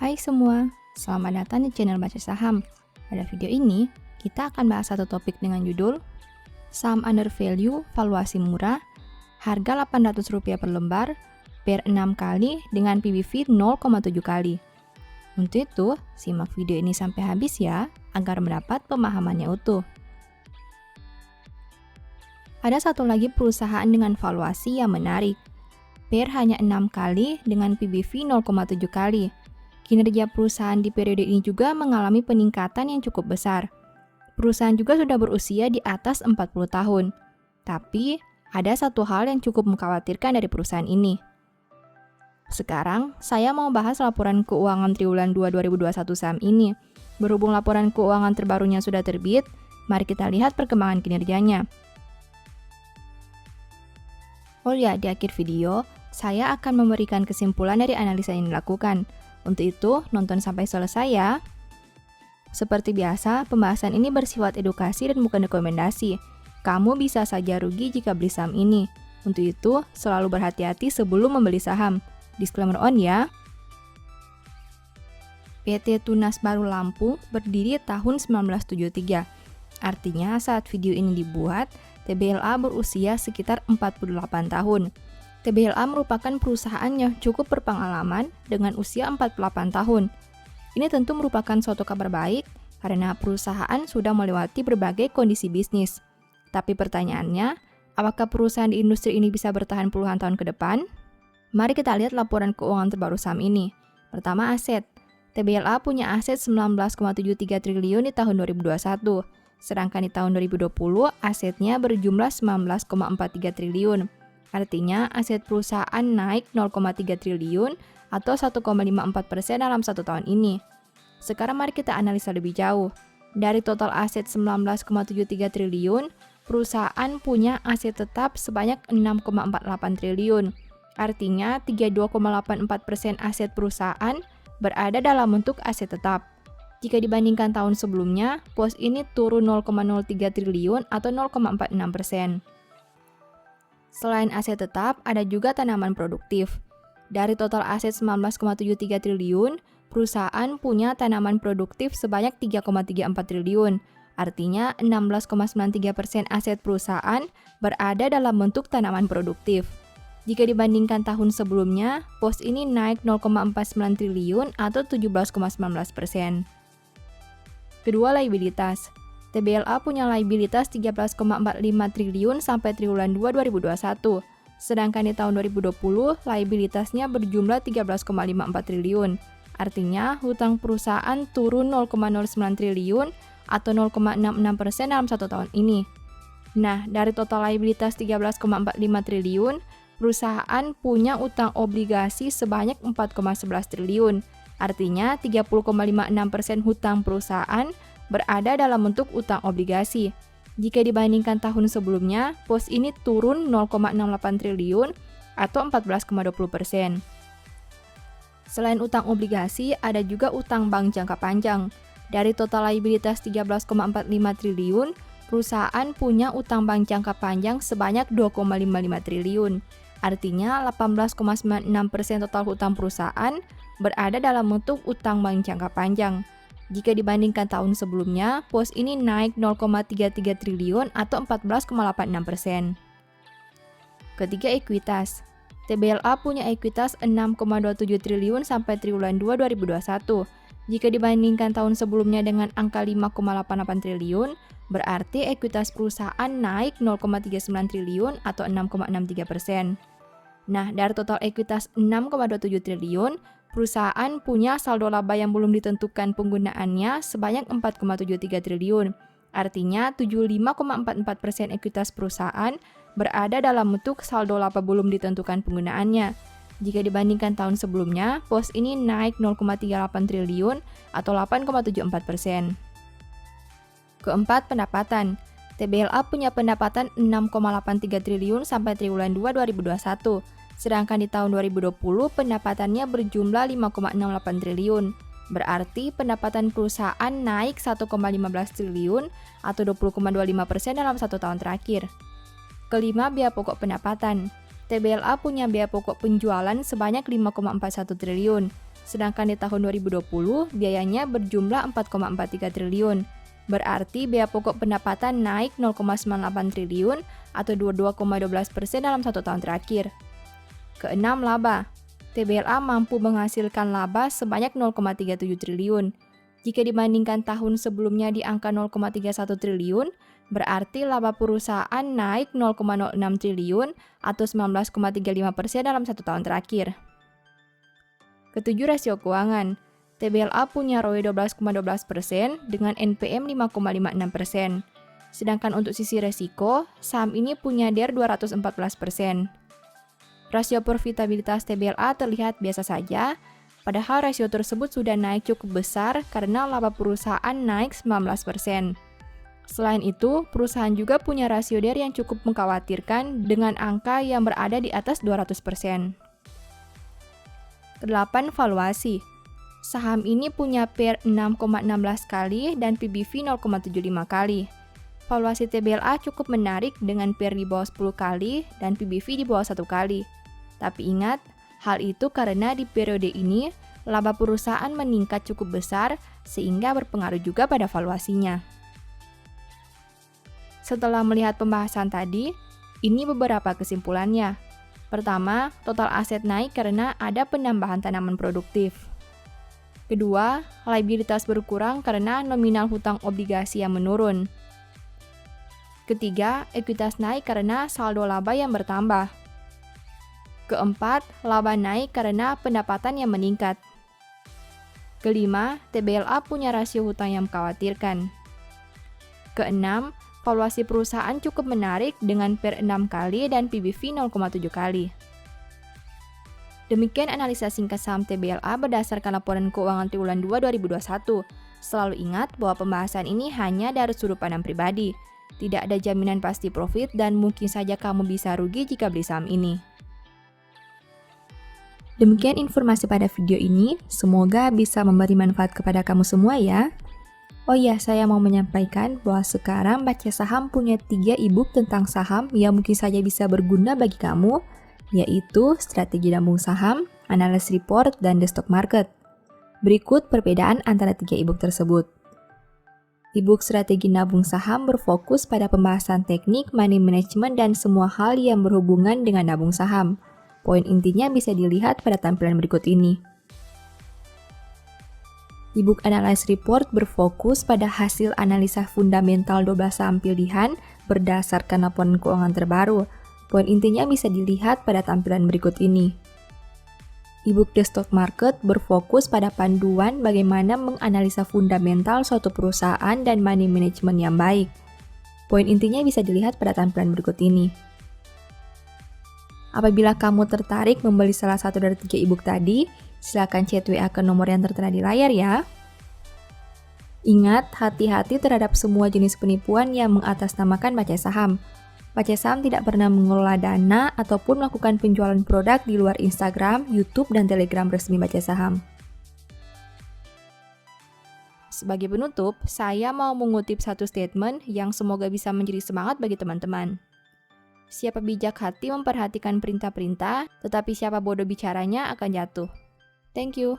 Hai semua, selamat datang di channel Baca Saham. Pada video ini, kita akan bahas satu topik dengan judul Saham Under Value, Valuasi Murah, Harga Rp800 per lembar, PER 6 kali dengan PBV 0,7 kali. Untuk itu, simak video ini sampai habis ya, agar mendapat pemahamannya utuh. Ada satu lagi perusahaan dengan valuasi yang menarik. PER hanya 6 kali dengan PBV 0,7 kali. Kinerja perusahaan di periode ini juga mengalami peningkatan yang cukup besar. Perusahaan juga sudah berusia di atas 40 tahun. Tapi, ada satu hal yang cukup mengkhawatirkan dari perusahaan ini. Sekarang, saya mau bahas laporan keuangan triwulan 2 2021 saham ini. Berhubung laporan keuangan terbarunya sudah terbit, mari kita lihat perkembangan kinerjanya. Oh ya, di akhir video, saya akan memberikan kesimpulan dari analisa yang dilakukan. Untuk itu, nonton sampai selesai ya. Seperti biasa, pembahasan ini bersifat edukasi dan bukan rekomendasi. Kamu bisa saja rugi jika beli saham ini. Untuk itu, selalu berhati-hati sebelum membeli saham. Disclaimer on ya. PT Tunas Baru Lampung berdiri tahun 1973. Artinya, saat video ini dibuat, TBLA berusia sekitar 48 tahun. TBLA merupakan perusahaan yang cukup berpengalaman dengan usia 48 tahun. Ini tentu merupakan suatu kabar baik karena perusahaan sudah melewati berbagai kondisi bisnis. Tapi pertanyaannya, apakah perusahaan di industri ini bisa bertahan puluhan tahun ke depan? Mari kita lihat laporan keuangan terbaru saham ini. Pertama, aset. TBLA punya aset 19,73 triliun di tahun 2021. Sedangkan di tahun 2020, asetnya berjumlah 19,43 triliun. Artinya, aset perusahaan naik 0,3 triliun atau 1,54% dalam satu tahun ini. Sekarang mari kita analisa lebih jauh. Dari total aset 19,73 triliun, perusahaan punya aset tetap sebanyak 6,48 triliun. Artinya, 32,84% aset perusahaan berada dalam bentuk aset tetap. Jika dibandingkan tahun sebelumnya, pos ini turun 0,03 triliun atau 0,46%. Selain aset tetap, ada juga tanaman produktif. Dari total aset 19,73 triliun, perusahaan punya tanaman produktif sebanyak 3,34 triliun. Artinya, 16,93% aset perusahaan berada dalam bentuk tanaman produktif. Jika dibandingkan tahun sebelumnya, pos ini naik 0,49 triliun atau 17,19%. Kedua, liabilitas. TBLA punya liabilitas 13,45 triliun sampai triwulan 2 2021. Sedangkan di tahun 2020, liabilitasnya berjumlah 13,54 triliun. Artinya, hutang perusahaan turun 0,09 triliun atau 0,66% dalam satu tahun ini. Nah, dari total liabilitas 13,45 triliun, perusahaan punya utang obligasi sebanyak 4,11 triliun. Artinya, 30,56% hutang perusahaan berada dalam bentuk utang obligasi. Jika dibandingkan tahun sebelumnya, pos ini turun 0,68 triliun atau 14,20%. Selain utang obligasi, ada juga utang bank jangka panjang. Dari total liabilitas 13,45 triliun, perusahaan punya utang bank jangka panjang sebanyak 2,55 triliun. Artinya, 18,96% total hutang perusahaan berada dalam bentuk utang bank jangka panjang. Jika dibandingkan tahun sebelumnya, pos ini naik 0,33 triliun atau 14,86%. Ketiga, ekuitas. TBLA punya ekuitas 6,27 triliun sampai triwulan 2 2021. Jika dibandingkan tahun sebelumnya dengan angka 5,88 triliun, berarti ekuitas perusahaan naik 0,39 triliun atau 6,63%. Nah, dari total ekuitas 6,27 triliun, perusahaan punya saldo laba yang belum ditentukan penggunaannya sebanyak 4,73 triliun. Artinya, 75,44% ekuitas perusahaan berada dalam bentuk saldo laba belum ditentukan penggunaannya. Jika dibandingkan tahun sebelumnya, pos ini naik 0,38 triliun atau 8,74%. Keempat, pendapatan. TBLA punya pendapatan 6,83 triliun sampai triwulan 2 2021. Sedangkan di tahun 2020 pendapatannya berjumlah 5,68 triliun. Berarti pendapatan perusahaan naik 1,15 triliun atau 20,25% dalam satu tahun terakhir. Kelima, biaya pokok pendapatan. TBLA punya biaya pokok penjualan sebanyak 5,41 triliun. Sedangkan di tahun 2020, biayanya berjumlah 4,43 triliun. Berarti biaya pokok pendapatan naik 0,98 triliun atau 22,12% dalam 1 tahun terakhir. Keenam, laba. TBLA mampu menghasilkan laba sebanyak 0,37 triliun. Jika dibandingkan tahun sebelumnya di angka 0,31 triliun, berarti laba perusahaan naik 0,06 triliun atau 19,35% dalam 1 tahun terakhir. Ketujuh, rasio keuangan. TBLA punya ROE 12,12% dengan NPM 5,56%. Sedangkan untuk sisi resiko, saham ini punya DER 214%. Rasio profitabilitas TBLA terlihat biasa saja, padahal rasio tersebut sudah naik cukup besar karena laba perusahaan naik 19%. Selain itu, perusahaan juga punya rasio DER yang cukup mengkhawatirkan dengan angka yang berada di atas 200%. 8. Valuasi. Saham ini punya PER 6,16 kali dan PBV 0,75 kali. Valuasi TBLA cukup menarik dengan PER di bawah 10 kali dan PBV di bawah 1 kali. Tapi ingat, hal itu karena di periode ini, laba perusahaan meningkat cukup besar sehingga berpengaruh juga pada valuasinya. Setelah melihat pembahasan tadi, ini beberapa kesimpulannya. Pertama, total aset naik karena ada penambahan tanaman produktif. Kedua, liabilitas berkurang karena nominal hutang obligasi yang menurun. Ketiga, ekuitas naik karena saldo laba yang bertambah. Keempat, laba naik karena pendapatan yang meningkat. Kelima, TBLA punya rasio hutang yang mengkhawatirkan. Keenam, valuasi perusahaan cukup menarik dengan PER 6 kali dan PBV 0,7 kali. Demikian analisa singkat saham TBLA berdasarkan laporan keuangan triwulan 2 2021. Selalu ingat bahwa pembahasan ini hanya dari sudut pandang pribadi. Tidak ada jaminan pasti profit dan mungkin saja kamu bisa rugi jika beli saham ini. Demikian informasi pada video ini, semoga bisa memberi manfaat kepada kamu semua ya. Oh iya, saya mau menyampaikan bahwa sekarang Baca Saham punya 3 e-book tentang saham yang mungkin saja bisa berguna bagi kamu, yaitu Strategi Nabung Saham, Analysis Report, dan The Stock Market. Berikut perbedaan antara 3 e-book tersebut. E-book Strategi Nabung Saham berfokus pada pembahasan teknik, money management, dan semua hal yang berhubungan dengan nabung saham. Poin intinya bisa dilihat pada tampilan berikut ini. E-book Analysis Report berfokus pada hasil analisa fundamental 12 saham pilihan berdasarkan laporan keuangan terbaru. Poin intinya bisa dilihat pada tampilan berikut ini. E-book The Stock Market berfokus pada panduan bagaimana menganalisa fundamental suatu perusahaan dan money management yang baik. Poin intinya bisa dilihat pada tampilan berikut ini. Apabila kamu tertarik membeli salah satu dari 3 e-book tadi, silakan chat WA ke nomor yang tertera di layar ya. Ingat, hati-hati terhadap semua jenis penipuan yang mengatasnamakan Baca Saham. Baca Saham tidak pernah mengelola dana ataupun melakukan penjualan produk di luar Instagram, YouTube, dan Telegram resmi Baca Saham. Sebagai penutup, saya mau mengutip satu statement yang semoga bisa menjadi semangat bagi teman-teman. Siapa bijak hati memperhatikan perintah-perintah, tetapi siapa bodoh bicaranya akan jatuh. Thank you.